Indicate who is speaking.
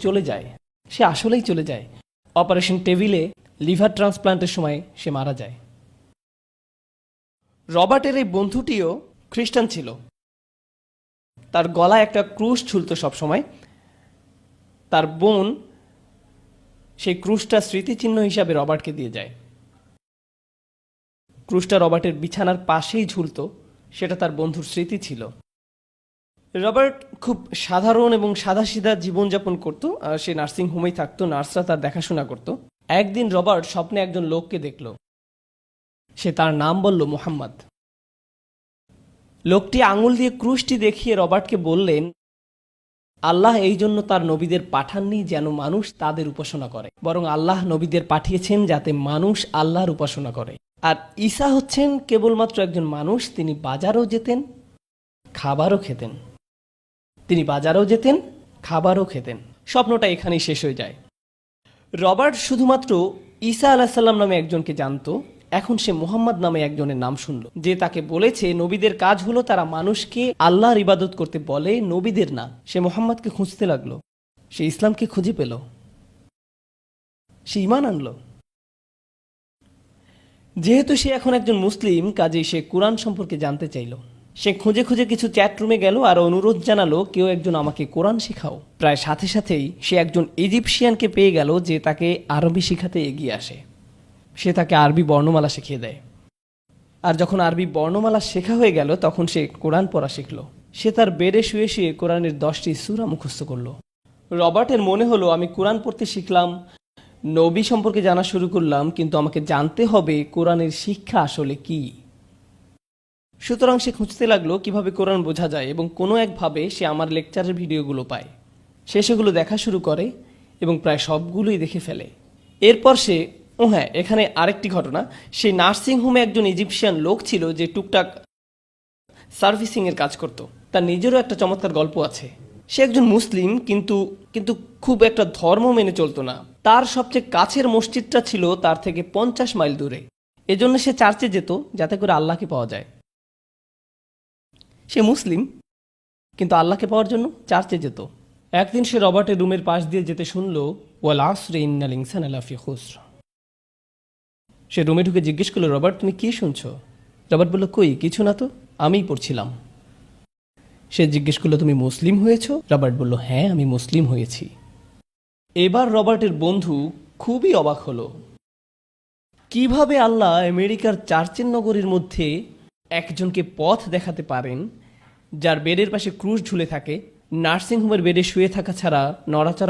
Speaker 1: চলে যায়, সে আসলেই চলে যায়। অপারেশন টেবিলে লিভার ট্রান্সপ্লান্টের সময় সে মারা যায়। রবার্টের এই বন্ধুটিও খ্রিস্টান ছিল। তার গলায় একটা ক্রুশ ঝুলত সবসময়। তার বোন সেই ক্রুশটা স্মৃতিচিহ্ন হিসাবে রবার্টকে দিয়ে যায়। ক্রুশটা রবার্টের বিছানার পাশেই ঝুলত, সেটা তার বন্ধুর স্মৃতি ছিল। রবার্ট খুব সাধারণ এবং সাদাসিধা জীবনযাপন করত। সে নার্সিং হোমেই থাকতো, নার্সরা তার দেখাশোনা করত। একদিন রবার্ট স্বপ্নে একজন লোককে দেখল। সে তার নাম বলল মুহাম্মদ। লোকটি আঙুল দিয়ে ক্রুশটি দেখিয়ে রবার্টকে বললেন, আল্লাহ এই জন্য তার নবীদের পাঠাননি যেন মানুষ তাদের উপাসনা করে, বরং আল্লাহ নবীদের পাঠিয়েছেন যাতে মানুষ আল্লাহর উপাসনা করে। আর ঈসা হচ্ছেন কেবলমাত্র একজন মানুষ। তিনি বাজারও যেতেন, খাবারও খেতেন। তিনি বাজারও যেতেন, খাবারও খেতেন। স্বপ্নটা এখানেই শেষ হয়ে যায়। রবার্ট শুধুমাত্র ঈসা আলাহিসাল্লাম নামে একজনকে জানত। এখন সে মুহাম্মদ নামে একজনের নাম শুনল, যে তাকে বলেছে নবীদের কাজ হলো তারা মানুষকে আল্লাহর ইবাদত করতে বলে, নবীদের না। সে মুহাম্মদকে খুঁজতে লাগলো, সে ইসলামকে খুঁজে পেল, সে ঈমান আনল। যেহেতু সে এখন একজন মুসলিম, কাজেই সে কুরআন সম্পর্কে জানতে চাইল। সে খুঁজে খুঁজে কিছু চ্যাট রুমে গেল আর অনুরোধ জানালো, কেউ একজন আমাকে কোরআন শেখাও। প্রায় সাথে সাথেই সে একজন ইজিপশিয়ানকে পেয়ে গেল যে তাকে আরবি শেখাতে এগিয়ে আসে। সে তাকে আরবি বর্ণমালা শিখিয়ে দেয়। আর যখন আরবি বর্ণমালা শেখা হয়ে গেল তখন সে কোরআন পড়া শিখল। সে তার বেডে শুয়ে শুয়ে কোরআনের 10টি সূরা মুখস্থ করল। রবার্টের মনে হলো, আমি কোরআন পড়তে শিখলাম, নবী সম্পর্কে জানা শুরু করলাম, কিন্তু আমাকে জানতে হবে কোরআনের শিক্ষা আসলে কি। সুতরাং সে খুঁজতে লাগলো কিভাবে কোরআন বোঝা যায়, এবং কোনো একভাবে সে আমার লেকচারের ভিডিওগুলো পায়। সে সেগুলো দেখা শুরু করে এবং প্রায় সবগুলোই দেখে ফেলে। এরপর সে হ্যাঁ, এখানে আরেকটি ঘটনা। সেই নার্সিং হোমে একজন ইজিপশিয়ান লোক ছিল যে টুকটাক সার্ভিসিংয়ের কাজ করত। তার নিজেরও একটা চমৎকার গল্প আছে। সে একজন মুসলিম, কিন্তু খুব একটা ধর্ম মেনে চলতো না। তার সবচেয়ে কাছের মসজিদটা ছিল তার থেকে 50 মাইল দূরে। এজন্য সে চার্চে যেত যাতে করে আল্লাহকে পাওয়া যায়। সে মুসলিম, কিন্তু আল্লাহকে পাওয়ার জন্য চার্চে যেত। একদিন সে রবার্টের রুমের পাশ দিয়ে যেতে শুনল, ওয়াল আসরি ইন্নাল ইনসানা লাফি খুসর। সে রুমে ঢুকে জিজ্ঞেস করলো, রবার্ট তুমি কি শুনছো? রবার্ট বলল, কই কিছু না তো, আমিই পড়ছিলাম। সে জিজ্ঞেস করলো, তুমি মুসলিম হয়েছো? রবার্ট বলল, হ্যাঁ আমি মুসলিম হয়েছি। এবার রবার্টের বন্ধু খুবই অবাক হলো, কিভাবে আল্লাহ আমেরিকার চার্চের নগরীর মধ্যে একজনকে পথ দেখাতে পারেন যার বেডের পাশে ক্রুশ ঝুলে থাকে, নার্সিংহোমের বেডে শুয়ে থাকা ছাড়া নড়াচড়া